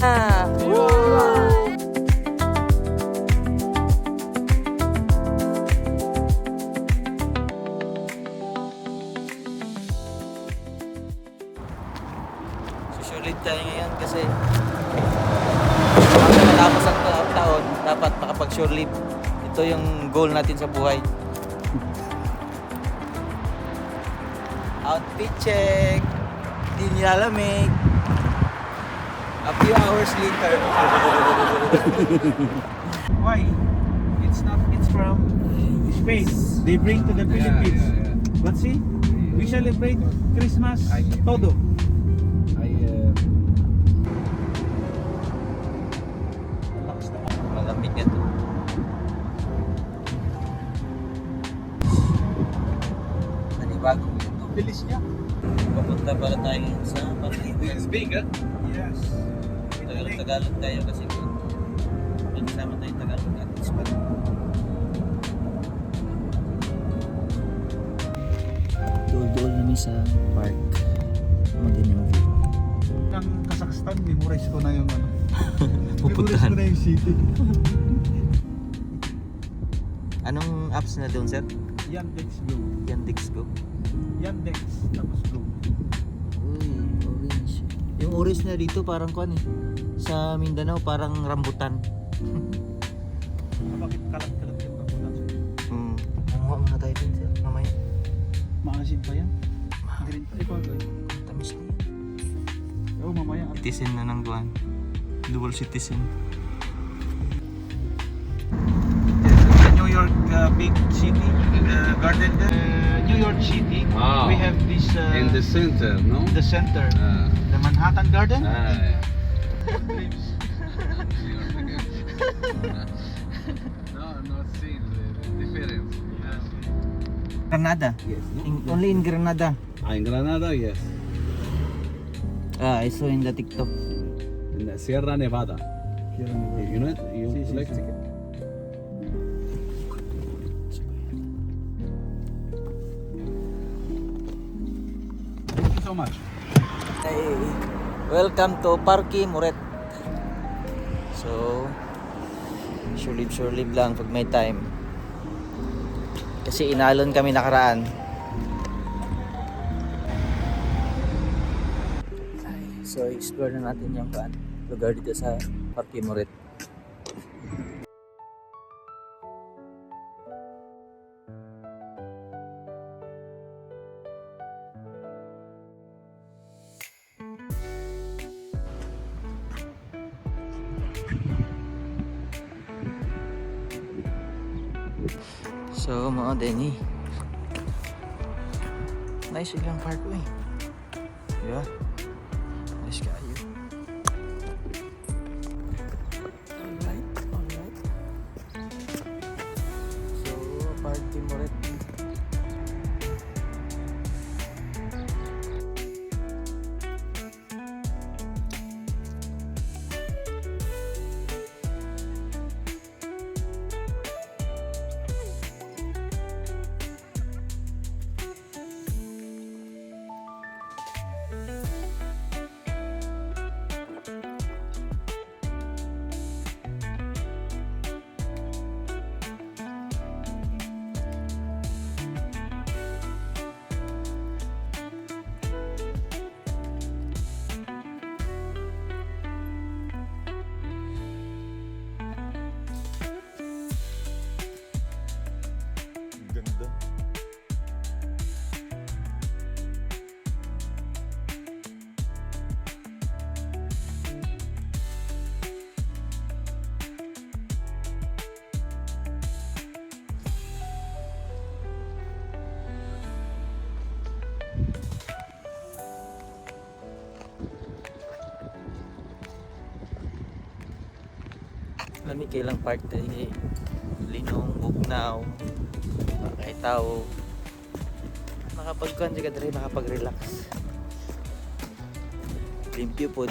Susulit tayo ngayon kasi matapos ang taon, dapat makapag-shore leave. Ito yung goal natin sa buhay. Outfit check. Di nilalamig. A few hours later. Why? It's from Spain. They bring to the Philippines. But see, we celebrate Christmas todo. Malamig na to. Nanibago. Bilis niya. Papunta pala tayo sa Pag-ibig. It's big, huh? Yes. Tagalog tayo kasi nagsama tayo Tagalog at Ispan. Dool-dool namin sa park. Maganda yung view. Ng Kazakhstan, memorize ko na yung ano. Pupuntahan. Memorize ko na yung city. Anong apps na doon, sir? Yandex Go. Yandex Go. Yandex, tapos Go. Uy, orange. Yung orange na dito parang kuan eh. Sa Mindanao parang rambutan. Bakit kalat-kalat yung rambutan sa'yo? Manguha muna tayo din, sir. Mamaya. Maasim pa yan? Green pa. Ikaw, Tamis na oh, mamaya. Citizen na ng Guan. Dual citizen. The New York big city, the garden there. New York City. Wow. We have this In the center, no? the center, the Manhattan Garden. Yeah. Leaves. No, not seen the difference. Granada. Yes. Only in Granada. In Granada, yes. I saw in the TikTok. In the Sierra Nevada. You know it? You Sí, sí, like sí. it? Thank you so much. Hey, welcome to Parque Moret. So, sure live lang pag may time. Kasi inalon kami nakaraan. So, explore na natin yung lugar dito sa Parque Moret. So, mga Denny. Nice ilang parkway. Diba? Nice kayo. Alright. So, Parque Moret. Ganda. Lami kailang part tayo Linong, Bugnaw, Kaitaw. Makapagkuhan siya kadre, makapag-relax. Limpyo po.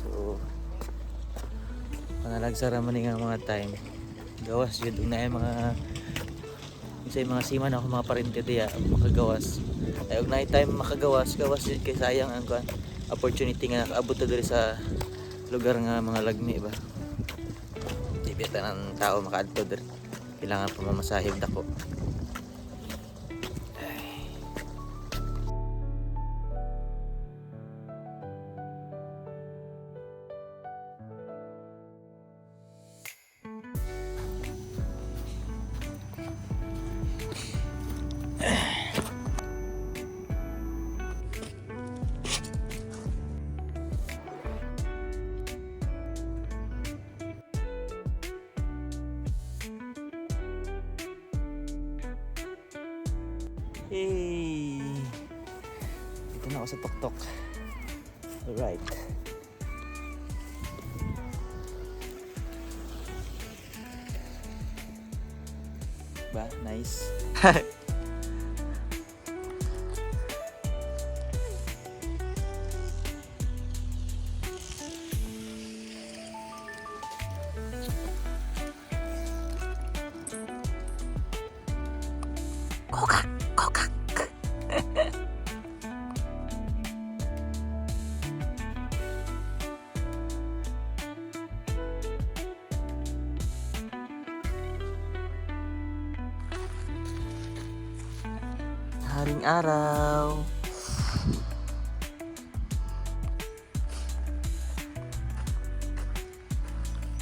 So, panalagsara man nga mga time. Gawas yun na yung mga sa mga siman ako mga parente diya makagawas. Ay og na time makagawas, gawas yun kay sayang ang kuan. opportunity nga nakaabot ta diri sa lugar nga mga lagmi ba. Di bita ng tao makaadto diri. Kailangan pa mamasahib dako. Hey! Dito na ako sa tuktok. Alright. Ba? Nice. Kokak! Kokak! Haring araw.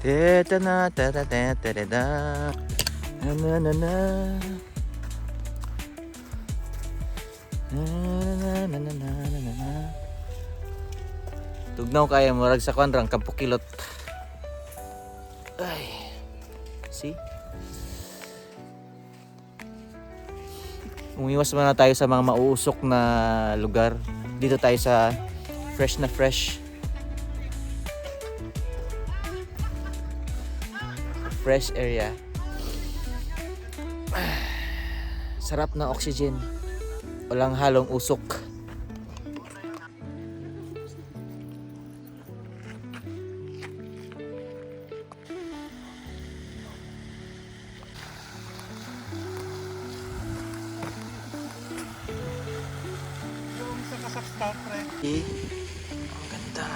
Teta na teta teta teta na na na na na na na na. Tugnaw kaya murag sa kwanrang kampukilot. Ay. See? Umiwas muna tayo sa mga mauusok na lugar. Dito tayo sa fresh na fresh. Fresh area. Sarap na oxygen. Walang halong usok. Sa Star Trek. Ang ganda.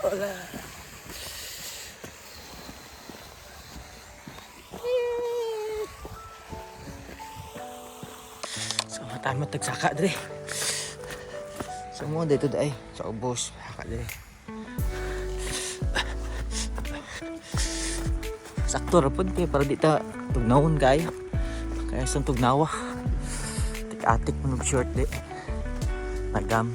Wala. So matama tagsaka dre. So mo dito dai sa ubos haka dre. Sakto ra pud kay para di ta tugnawon kayo. Kaya isang tugnawa. Tik-atik mo short di. Nagam.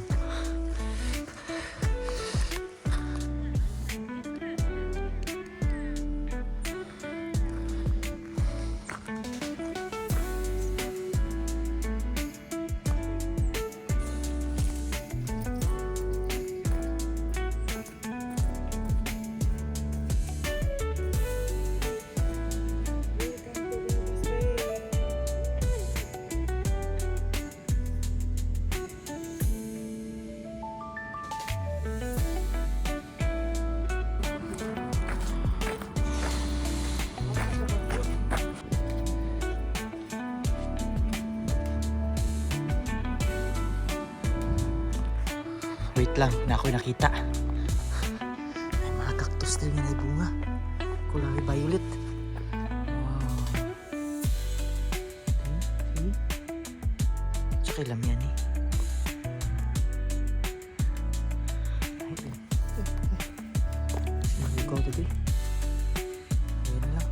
Wait lang, na ako'y nakita. May mga cactus din na bunga. Kulay violet. Wow. See? Tsaka ilam yan eh. Sinabigaw ito eh. Ayan na lang.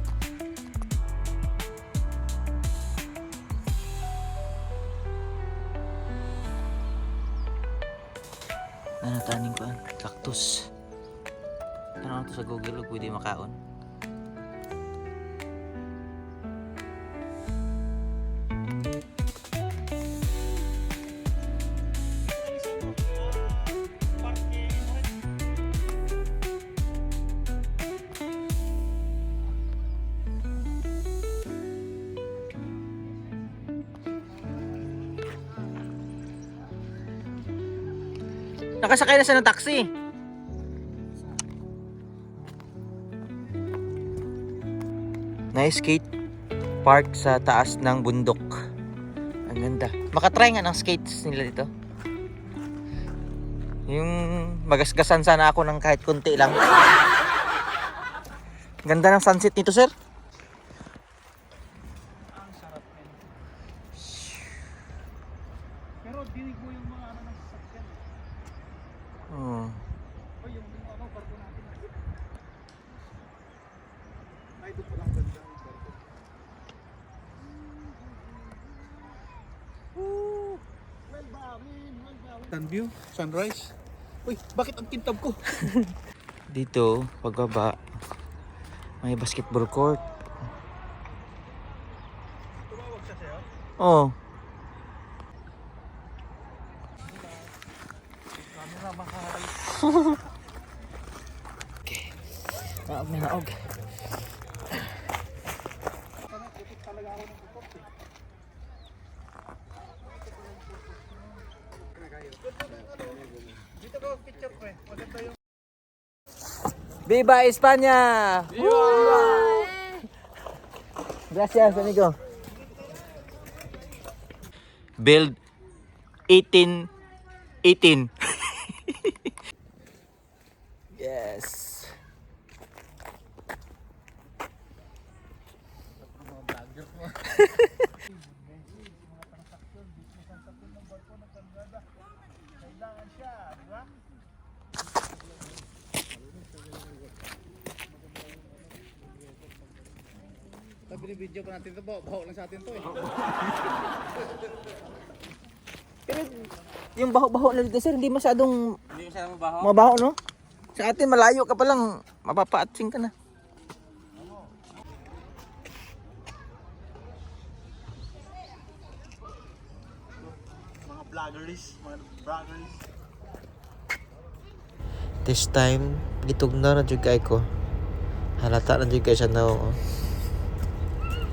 Ano taning ko? Cactus. Ano to sa Google ug pwede makaon? Nakasakay na siya ng taxi. Nice skate. park sa taas ng bundok. Ang ganda. Makatry nga ng skates nila dito. Yung magasgasan sana ako ng kahit kunti lang. Ganda ng sunset nito, sir. Ang sarap men. Pero dinig mo yung mga ano ng sasakyan. Oh. O yung ano, barko natin. Ay, doon palang ganda ang barko. Sun view, sunrise. Uy, bakit ang kintab ko? Dito, pagbaba, may basketball court. Tumawag siya sa'yo? Oh. Camera mahal. Okay. Naog na naog. Putik talaga ako ng putok eh. Dito ko picture pre. Maganda yung Viva España! Viva! Gracias, amigo. Build 1818. Yes. kailangan siya, di ba? Pag binibidyo pa natin ito, baho lang sa atin to eh. Pero yung baho-baho na dito, sir, hindi masyadong Hindi masyadong mabaho. mabaho, no? Sa atin, malayo ka pa lang, mapapaatsing ka na. Mga vloggers, mga vloggers. This time, gitugna na dyan kay ko. Halata na dyan kay siya na oh.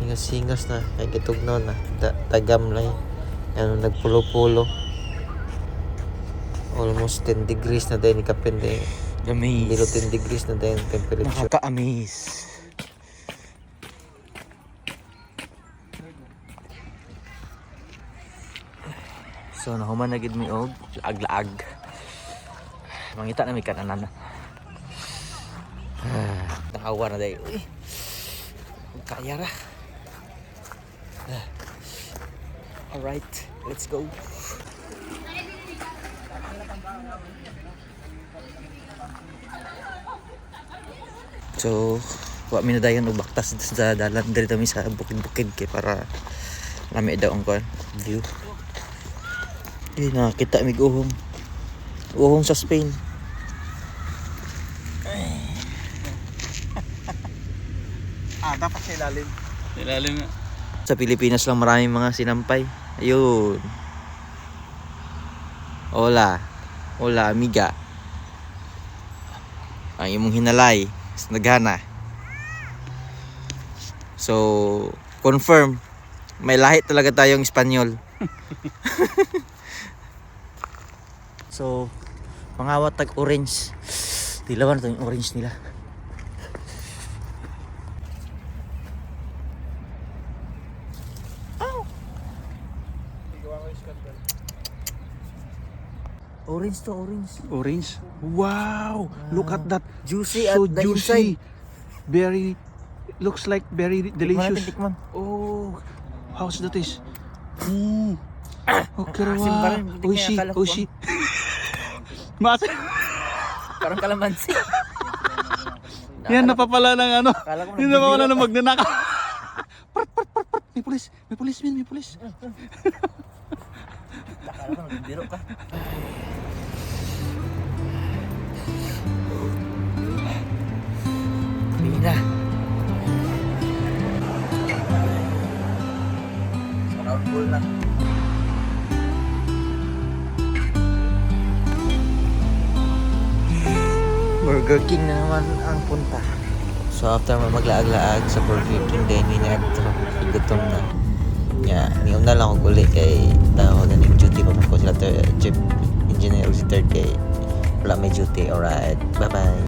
Hingas-hingas na, kay gitugna na. Tagam lang. Ano, nagpulo-pulo. Almost 10 degrees na din ikapin din. Amaze. Below 10 degrees na din temperature. Nakaka-amaze. So nahuman na gid mi og laag-laag. Mangita na mi kananan. Nakawa na day. Uy. Kaya ra. Alright, let's go. So, wa mi na dayon og baktas sa dalan diri kami sa bukid-bukid kay para lami daw ang kuan view. Di nakita mig uhong. Uhong sa Spain. Dapat sa ilalim. Ilalim nga. Sa Pilipinas lang maraming mga sinampay. Ayun. Hola. Hola, amiga. Ang imong hinalay sa naghana. So, confirm. May lahi talaga tayong Espanyol. So, mangawat tag orange. Dilawan na to yung orange nila. Orange to orange. Orange. Wow! Look at that. Juicy So at the juicy. inside. Very, looks like very delicious. Tikman. Oh, how's that is? Mm. Okay, asim pa rin. Hindi Oishi, kaya akala ko. oishi. Mas, Parang kalamansi. yan napapala ng ano. Akala ko Yan napapala nagbibiro ng magnanakaw. Part. May pulis, men, may pulis. Akala ko nagbibiro ka. Pina. Sarap full na. Burger King na naman ang punta. So after maglaag-laag sa Burger King din ni Adto, igutom na. Yeah, niyon na lang ako uli kay tao na ning duty pa ko sila chief engineer si third kay wala may duty. Alright, bye bye.